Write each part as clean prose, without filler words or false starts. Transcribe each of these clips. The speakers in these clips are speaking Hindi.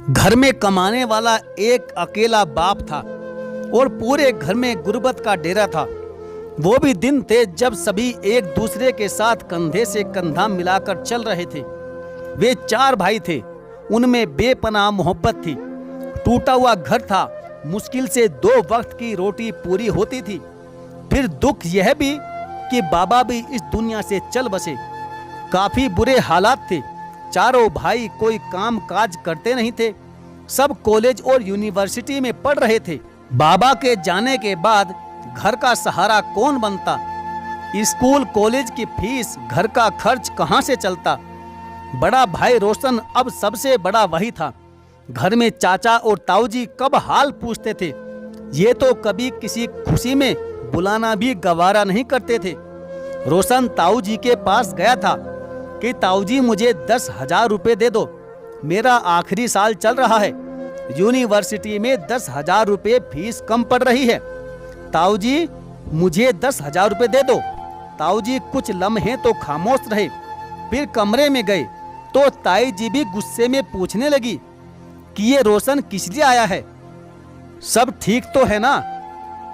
घर में कमाने वाला एक अकेला बाप था और पूरे घर में गुर्बत का डेरा था। वो भी दिन थे जब सभी एक दूसरे के साथ कंधे से कंधा मिलाकर चल रहे थे। वे 4 भाई थे, उनमें बेपनाह मोहब्बत थी। टूटा हुआ घर था, मुश्किल से 2 वक्त की रोटी पूरी होती थी। फिर दुख यह भी कि बाबा भी इस दुनिया से चल बसे। काफी बुरे हालात थे। चारों भाई कोई काम काज करते नहीं थे, सब कॉलेज और यूनिवर्सिटी में पढ़ रहे थे। बाबा के जाने के बाद घर का सहारा कौन बनता? स्कूल कॉलेज की फीस, घर का खर्च कहां से चलता? बड़ा भाई रोशन अब सबसे बड़ा वही था। घर में चाचा और ताऊजी कब हाल पूछते थे। ये तो कभी किसी खुशी में बुलाना भी गवारा नहीं करते थे। रोशन ताऊजी के पास गया था कि ताऊजी मुझे 10,000 रुपए दे दो, मेरा आखिरी साल चल रहा है, यूनिवर्सिटी में 10,000 रुपए फीस कम पड़ रही है। ताऊजी मुझे 10,000 रुपए दे दो। ताऊजी कुछ लम्हे तो खामोश रहे, फिर कमरे में गए तो ताई जी भी गुस्से में पूछने लगी कि ये रोशन किस लिए आया है, सब ठीक तो है ना?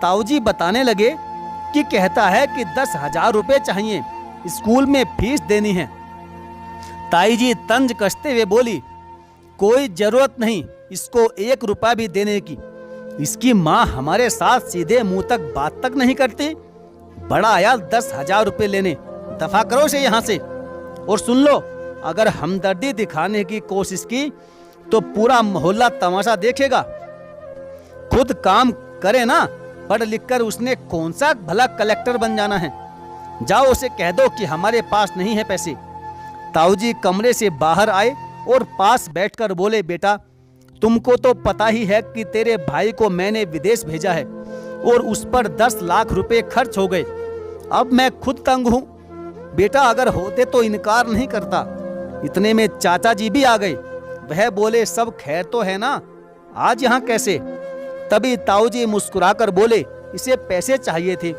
ताऊजी बताने लगे कि कहता है कि 10,000 रुपए चाहिए, स्कूल में फीस देनी है। ताई जी तंज कसते हुए बोली, कोई जरूरत नहीं इसको 1 रुपया भी देने की। इसकी माँ हमारे साथ सीधे मुंह तक बात तक नहीं करती। बड़ा आया 10,000 रुपए लेने, दफा करो से यहाँ से। और सुन लो, अगर हमदर्दी दिखाने की कोशिश की तो पूरा मोहल्ला तमाशा देखेगा। खुद काम करे ना, पढ़ लिख कर उसने कौन सा भला कलेक्टर बन जाना है। जाओ उसे कह दो कि हमारे पास नहीं है पैसे। ताऊजी कमरे से बाहर आए और पास बैठकर बोले, बेटा तुमको तो पता ही है कि तेरे भाई को मैंने विदेश भेजा है और उस पर 10 लाख रुपए खर्च हो गए। अब मैं खुद तंग हूँ। बेटा अगर होते तो इनकार नहीं करता। इतने में चाचा जी भी आ गए। वह बोले, सब खैर तो है ना, आज यहाँ कैसे? तभी ताऊजी मुस्कुराकर बोले, इसे पैसे चाहिए थे।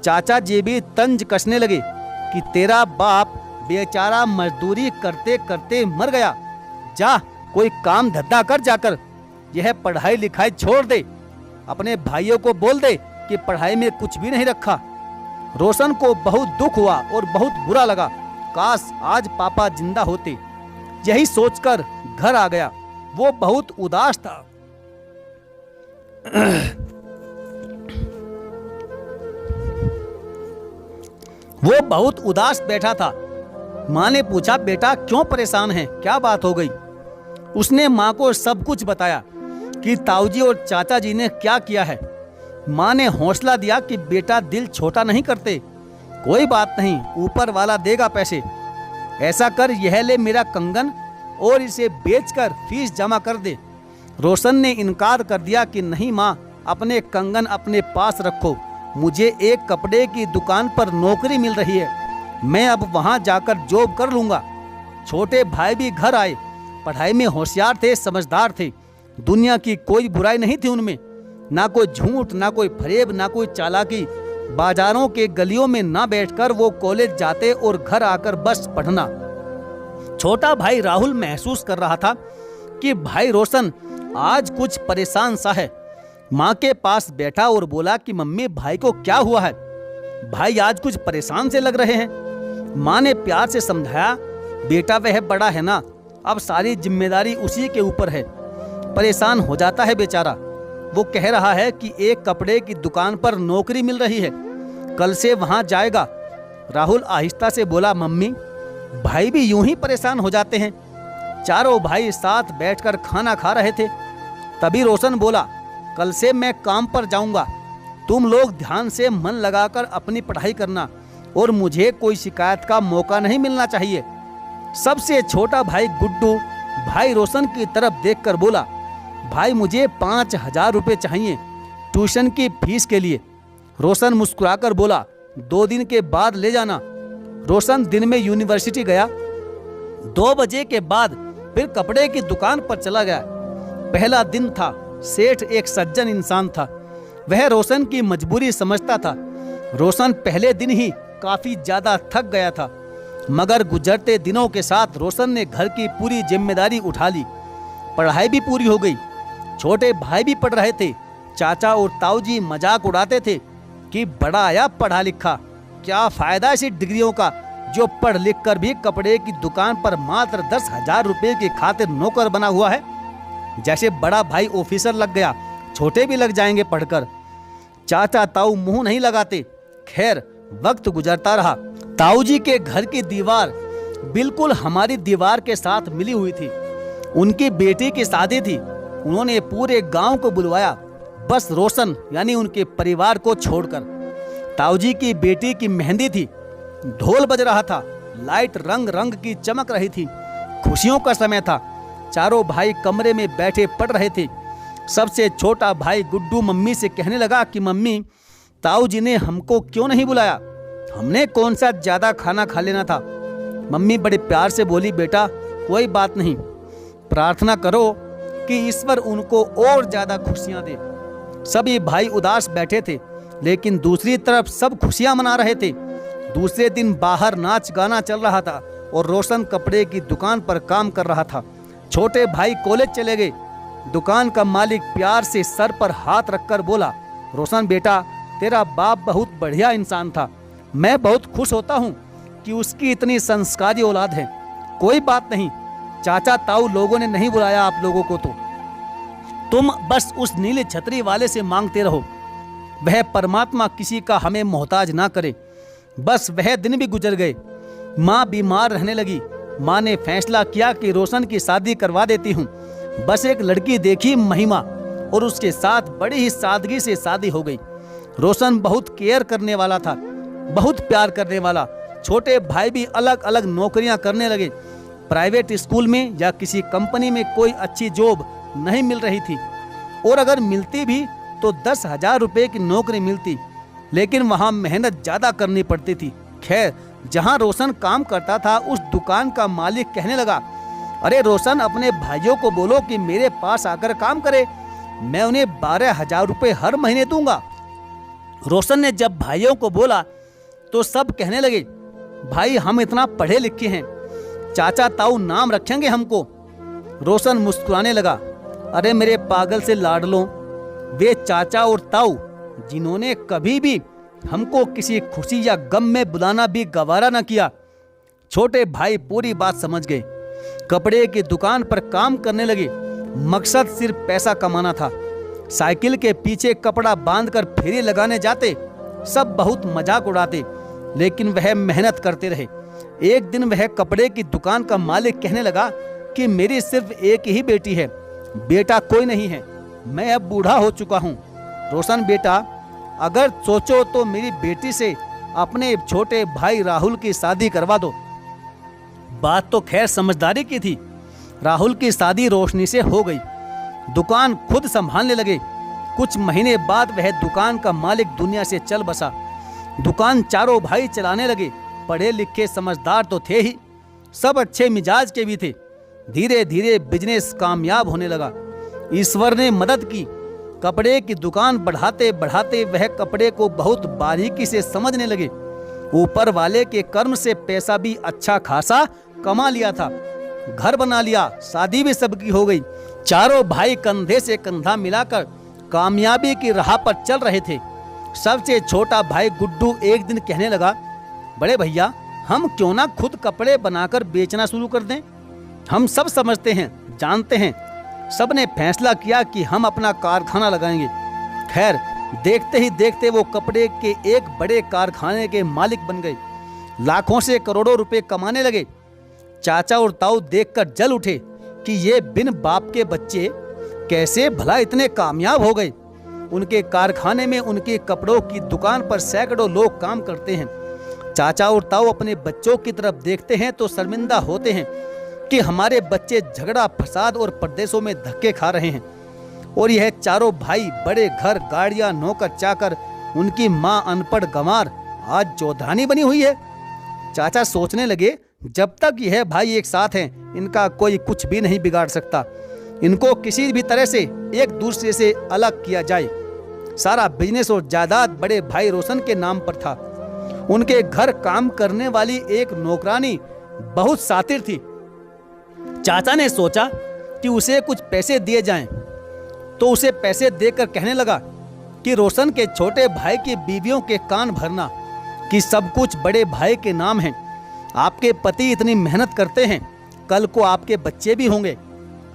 चाचा जी भी तंज कसने लगे कि तेरा बाप बेचारा मजदूरी करते करते मर गया, जा कोई काम धंधा कर जाकर, यह पढ़ाई लिखाई छोड़ दे। अपने भाइयों को बोल दे कि पढ़ाई में कुछ भी नहीं रखा। रोशन को बहुत दुख हुआ और बहुत बुरा लगा। काश आज पापा जिंदा होते। यही सोचकर घर आ गया। वो बहुत उदास था। वो बहुत उदास बैठा था। माँ ने पूछा, बेटा क्यों परेशान है, क्या बात हो गई? उसने माँ को सब कुछ बताया कि ताऊजी और चाचा जी ने क्या किया है। माँ ने हौसला दिया कि बेटा दिल छोटा नहीं करते, कोई बात नहीं, ऊपर वाला देगा पैसे। ऐसा कर, यह ले मेरा कंगन और इसे बेचकर फीस जमा कर दे। रोशन ने इनकार कर दिया कि नहीं माँ, अपने कंगन अपने पास रखो, मुझे एक कपड़े की दुकान पर नौकरी मिल रही है, मैं अब वहां जाकर जॉब कर लूंगा। छोटे भाई भी घर आए। पढ़ाई में होशियार थे, समझदार थे। दुनिया की कोई बुराई नहीं थी उनमें, ना कोई झूठ, ना कोई फरेब, ना कोई चालाकी। बाजारों के गलियों में ना बैठकर वो कॉलेज जाते और घर आकर बस पढ़ना। छोटा भाई राहुल महसूस कर रहा था कि भाई रोशन आज कुछ परेशान सा है। माँ के पास बैठा और बोला कि मम्मी भाई को क्या हुआ है, भाई आज कुछ परेशान से लग रहे हैं। माँ ने प्यार से समझाया, बेटा वह बड़ा है ना, अब सारी जिम्मेदारी उसी के ऊपर है, परेशान हो जाता है बेचारा। वो कह रहा है कि एक कपड़े की दुकान पर नौकरी मिल रही है, कल से वहां जाएगा। राहुल आहिस्ता से बोला, मम्मी भाई भी यूं ही परेशान हो जाते हैं। चारों भाई साथ बैठकर खाना खा रहे थे। तभी रोशन बोला, कल से मैं काम पर जाऊंगा, तुम लोग ध्यान से मन लगाकर अपनी पढ़ाई करना और मुझे कोई शिकायत का मौका नहीं मिलना चाहिए। सबसे छोटा भाई गुड्डू भाई रोशन की तरफ देखकर बोला, भाई मुझे 5,000 रुपए चाहिए ट्यूशन की फीस के लिए। रोशन मुस्कुराकर बोला, 2 दिन के बाद ले जाना। रोशन दिन में यूनिवर्सिटी गया। 2 बजे के बाद फिर कपड़े की दुकान पर चला गया। पहला दिन था। सेठ एक सज्जन इंसान था। वह रोशन की मजबूरी समझता था। रोशन पहले दिन ही काफी ज्यादा थक गया था, मगर गुजरते दिनों के साथ रोशन ने घर की पूरी जिम्मेदारी उठा ली। पढ़ाई भी पूरी हो गई। छोटे भाई भी पढ़ रहे थे। चाचा और ताऊ जी मजाक उड़ाते थे कि बड़ा आया पढ़ा लिखा, क्या फायदा ऐसी डिग्रियों का जो पढ़ लिख कर भी कपड़े की दुकान पर मात्र 10,000 रुपए की खातिर नौकर बना हुआ है। जैसे बड़ा भाई ऑफिसर लग गया, छोटे भी लग जाएंगे पढ़कर। चाचा ताऊ मुंह नहीं लगाते। खैर, वक्त गुजरता रहा। ताऊ जी के घर की दीवार बिल्कुल हमारी दीवार के साथ मिली हुई थी। उनकी बेटी की शादी थी। उन्होंने पूरे गांव को बुलवाया, बस रोशन यानी उनके परिवार को छोड़कर। ताऊ जी की बेटी की मेहंदी थी। ढोल बज रहा था, लाइट रंग रंग की चमक रही थी। खुशियों का समय था। चारों भाई कमरे में बैठे पढ़ रहे थे। सबसे छोटा भाई गुड्डू मम्मी से कहने लगा कि मम्मी, ताऊ जी ने हमको क्यों नहीं बुलाया? हमने कौन सा ज्यादा खाना खा लेना था। मम्मी बड़े प्यार से बोली, बेटा कोई बात नहीं, प्रार्थना करो कि ईश्वर उनको और ज्यादा खुशियां दे। सभी भाई उदास बैठे थे, लेकिन दूसरी तरफ सब खुशियां मना रहे थे। दूसरे दिन बाहर नाच गाना चल रहा था और रोशन कपड़े की दुकान पर काम कर रहा था। छोटे भाई कॉलेज चले गए। दुकान का मालिक प्यार से सर पर हाथ रखकर बोला, रोशन बेटा, तेरा बाप बहुत बढ़िया इंसान था। मैं बहुत खुश होता हूँ कि उसकी इतनी संस्कारी औलाद है। कोई बात नहीं, चाचा ताऊ लोगों ने नहीं बुलाया आप लोगों को, तो तुम बस उस नीले छतरी वाले से मांगते रहो। वह परमात्मा किसी का हमें मोहताज ना करे। बस वह दिन भी गुजर गए। माँ बीमार रहने लगी। माँ ने फैसला किया कि रोशन की शादी करवा देती हूँ। बस एक लड़की देखी, महिमा, और उसके साथ बड़ी ही सादगी से शादी हो गई। रोशन बहुत केयर करने वाला था, बहुत प्यार करने वाला। छोटे भाई भी अलग अलग नौकरियां करने लगे। प्राइवेट स्कूल में या किसी कंपनी में कोई अच्छी जॉब नहीं मिल रही थी, और अगर मिलती भी तो 10,000 रुपए की नौकरी मिलती, लेकिन वहां मेहनत ज्यादा करनी पड़ती थी। खैर, जहां रोशन काम करता था उस दुकान का मालिक कहने लगा, अरे रोशन, अपने भाइयों को बोलो कि मेरे पास आकर काम करे, मैं उन्हें 12,000 रुपए हर महीने दूंगा। रोशन ने जब भाइयों को बोला तो सब कहने लगे, भाई हम इतना पढ़े लिखे हैं, चाचा ताऊ नाम रखेंगे हमको। रोशन मुस्कुराने लगा, अरे मेरे पागल से लाडलों, वे चाचा और ताऊ जिन्होंने कभी भी हमको किसी खुशी या गम में बुलाना भी गवारा न किया। छोटे भाई पूरी बात समझ गए। कपड़े की दुकान पर काम करने लगे। मकसद सिर्फ पैसा कमाना था। साइकिल के पीछे कपड़ा बांधकर फेरी लगाने जाते। सब बहुत मजाक उड़ाते, लेकिन वह मेहनत करते रहे। एक दिन वह कपड़े की दुकान का मालिक कहने लगा कि मेरी सिर्फ एक ही बेटी है, बेटा कोई नहीं है। मैं अब बूढ़ा हो चुका हूँ। रोशन बेटा, अगर सोचो तो मेरी बेटी से अपने छोटे भाई राहुल की शादी करवा दो। बात तो खैर समझदारी की थी। राहुल की शादी रोशनी से हो गई। दुकान खुद संभालने लगे। कुछ महीने बाद वह दुकान का मालिक दुनिया से चल बसा। दुकान चारों भाई चलाने लगे। पढ़े लिखे समझदार तो थे ही, सब अच्छे मिजाज के भी थे। धीरे धीरे बिजनेस कामयाब होने लगा। ईश्वर ने मदद की। कपड़े की दुकान बढ़ाते बढ़ाते वह कपड़े को बहुत बारीकी से समझने लगे। ऊपर वाले के कर्म से पैसा भी अच्छा खासा कमा लिया था। घर बना लिया, शादी भी सबकी हो गई। चारों भाई कंधे से कंधा मिलाकर कामयाबी की राह पर चल रहे थे। सबसे छोटा भाई गुड्डू एक दिन कहने लगा, बड़े भैया, हम क्यों ना खुद कपड़े बनाकर बेचना शुरू कर दें। हम सब समझते हैं, जानते हैं। सबने फैसला किया कि हम अपना कारखाना लगाएंगे। खैर, देखते ही देखते वो कपड़े के एक बड़े कारखाने के मालिक बन गए। लाखों से करोड़ों रुपए कमाने लगे। चाचा और ताऊ देखकर जल उठे कि ये बिन बाप के बच्चे कैसे भला इतने कामयाब हो गए। उनके कारखाने में, उनके कपड़ों की दुकान पर सैकड़ों लोग काम करते हैं। चाचा और ताऊ अपने बच्चों की तरफ देखते हैं तो शर्मिंदा होते हैं कि हमारे बच्चे झगड़ा, फसाद और परदेशों में धक्के खा रहे हैं। और यह चारों भाई बड़े घर, गाड़ियां, नौकर चाकर, उनकी माँ अनपढ़ गंवार आज चौधरानी बनी हुई है। चाचा सोचने लगे, जब तक यह भाई एक साथ हैं, इनका कोई कुछ भी नहीं बिगाड़ सकता। इनको किसी भी तरह से एक दूसरे से अलग किया जाए। सारा बिजनेस और जायदाद बड़े भाई रोशन के नाम पर था। उनके घर काम करने वाली एक नौकरानी बहुत शातिर थी। चाचा ने सोचा कि उसे कुछ पैसे दिए जाएं, तो उसे पैसे देकर कहने लगा कि रोशन के छोटे भाई की बीवियों के कान भरना कि सब कुछ बड़े भाई के नाम है। आपके पति इतनी मेहनत करते हैं, कल को आपके बच्चे भी होंगे,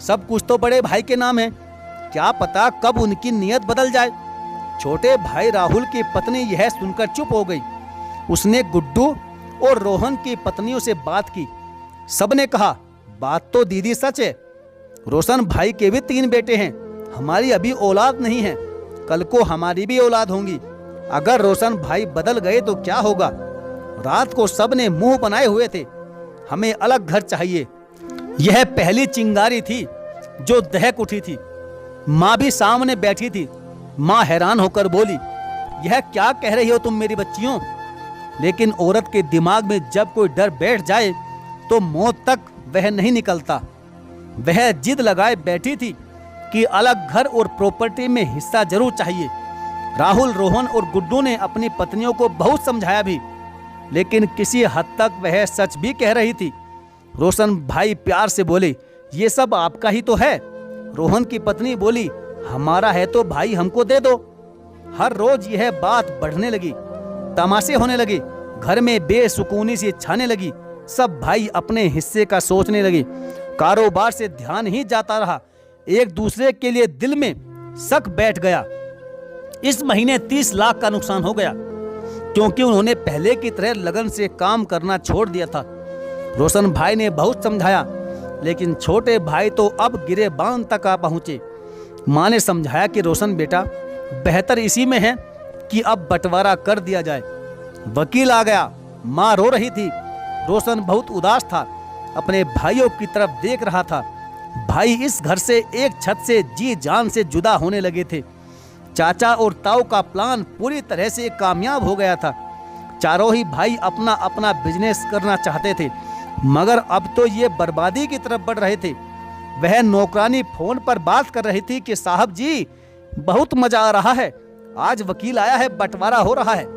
सब कुछ तो बड़े भाई के नाम है। क्या पता कब उनकी नीयत बदल जाए। छोटे भाई राहुल की पत्नी यह सुनकर चुप हो गई। उसने गुड्डू और रोहन की पत्नियों से बात की। सबने कहा, बात तो दीदी सच है, रोशन भाई के भी 3 बेटे हैं, हमारी अभी औलाद नहीं है, कल को हमारी भी औलाद होंगी। अगर रोशन भाई बदल गए तो क्या होगा। रात को सबने मुंह बनाए हुए थे, हमें अलग घर चाहिए। यह पहली चिंगारी थी जो दहक उठी थी। माँ भी सामने बैठी थी। माँ हैरान होकर बोली, यह क्या कह रही हो तुम मेरी बच्चियों। लेकिन औरत के दिमाग में जब कोई डर बैठ जाए तो मौत तक वह नहीं निकलता। वह जिद लगाए बैठी थी कि अलग घर और प्रॉपर्टी में हिस्सा जरूर चाहिए। राहुल, रोहन और गुड्डू ने अपनी पत्नियों को बहुत समझाया भी, लेकिन किसी हद तक वह सच भी कह रही थी। रोशन भाई प्यार से बोले, ये सब आपका ही तो है। रोहन की पत्नी बोली, हमारा है तो भाई हमको दे दो। हर रोज यह बात बढ़ने लगी, तमाशे होने लगे, घर में बेसुकूनी सी छाने लगी। सब भाई अपने हिस्से का सोचने लगे। कारोबार से ध्यान ही जाता रहा। एक दूसरे के लिए दिल में शक बैठ गया। इस महीने 30 लाख का नुकसान हो गया, क्योंकि उन्होंने पहले की तरह लगन से काम करना छोड़ दिया था। रोशन भाई ने बहुत समझाया, लेकिन छोटे भाई तो अब गिरे बांध तक आ पहुंचे। माँ ने समझाया कि रोशन बेटा, बेहतर इसी में है कि अब बंटवारा कर दिया जाए। वकील आ गया। माँ रो रही थी। रोशन बहुत उदास था, अपने भाइयों की तरफ देख रहा था। भाई इस घर से, एक छत से जी जान से जुदा होने लगे थे। चाचा और ताऊ का प्लान पूरी तरह से कामयाब हो गया था। चारों ही भाई अपना अपना बिजनेस करना चाहते थे, मगर अब तो ये बर्बादी की तरफ बढ़ रहे थे। वह नौकरानी फोन पर बात कर रही थी कि साहब जी, बहुत मजा आ रहा है, आज वकील आया है, बंटवारा हो रहा है।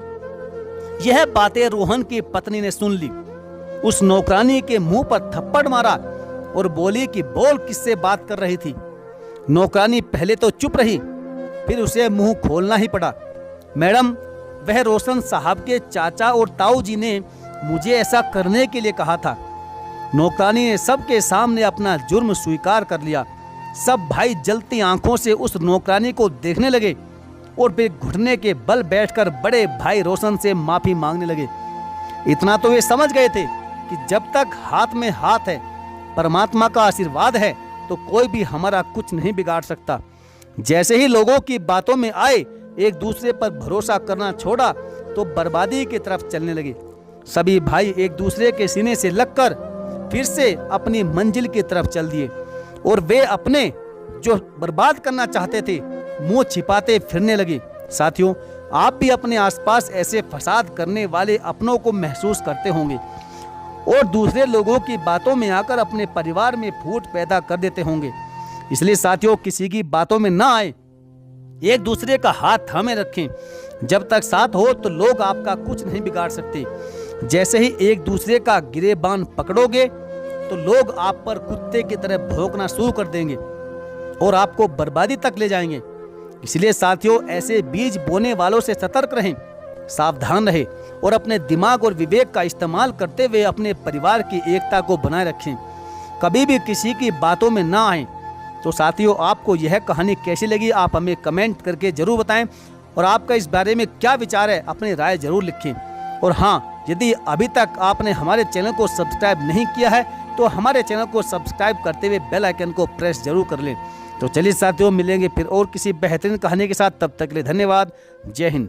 यह बातें रोहन की पत्नी ने सुन ली। उस नौकरानी के मुंह पर थप्पड़ मारा और बोली कि बोल किससे बात कर रही थी। नौकरानी पहले तो चुप रही, फिर उसे मुंह खोलना ही पड़ा। मैडम, वह रोशन साहब के चाचा और ताऊ जी ने मुझे ऐसा करने के लिए कहा था। नौकरानी ने सबके सामने अपना जुर्म स्वीकार कर लिया। सब भाई जलती आंखों से उस नौकरानी को देखने लगे और फिर घुटने के बल बैठकर बड़े भाई रोशन से माफी मांगने लगे। इतना तो वे समझ गए थे कि जब तक हाथ में हाथ है, परमात्मा का आशीर्वाद है, तो कोई भी हमारा कुछ नहीं बिगाड़ सकता। जैसे ही लोगों की बातों में आए, एक दूसरे पर भरोसा करना छोड़ा तो बर्बादी की तरफ चलने लगे। सभी भाई एक दूसरे के सीने से लगकर फिर से अपनी मंजिल की तरफ चल दिए और वे अपने जो बर्बाद करना चाहते थे मुंह छिपाते फिरने लगे। साथियों, आप भी अपने आसपास ऐसे फसाद करने वाले अपनों को महसूस करते होंगे और दूसरे लोगों की बातों में आकर अपने परिवार में फूट पैदा कर देते होंगे। इसलिए साथियों, किसी की बातों में ना आए, एक दूसरे का हाथ थामे रखें। जब तक साथ हो तो लोग आपका कुछ नहीं बिगाड़ सकते। जैसे ही एक दूसरे का गिरेबान पकड़ोगे तो लोग आप पर कुत्ते की तरह भौंकना शुरू कर देंगे और आपको बर्बादी तक ले जाएंगे। इसलिए साथियों, ऐसे बीज बोने वालों से सतर्क रहें, सावधान रहें और अपने दिमाग और विवेक का इस्तेमाल करते हुए अपने परिवार की एकता को बनाए रखें। कभी भी किसी की बातों में ना आएं। तो साथियों, आपको यह कहानी कैसी लगी आप हमें कमेंट करके जरूर बताएं और आपका इस बारे में क्या विचार है, अपनी राय जरूर लिखें। और हाँ, यदि अभी तक आपने हमारे चैनल को सब्सक्राइब नहीं किया है तो हमारे चैनल को सब्सक्राइब करते हुए बेल आइकन को प्रेस जरूर कर लें। तो चलिए साथियों, मिलेंगे फिर और किसी बेहतरीन कहानी के साथ। तब तक के लिए धन्यवाद। जय हिंद।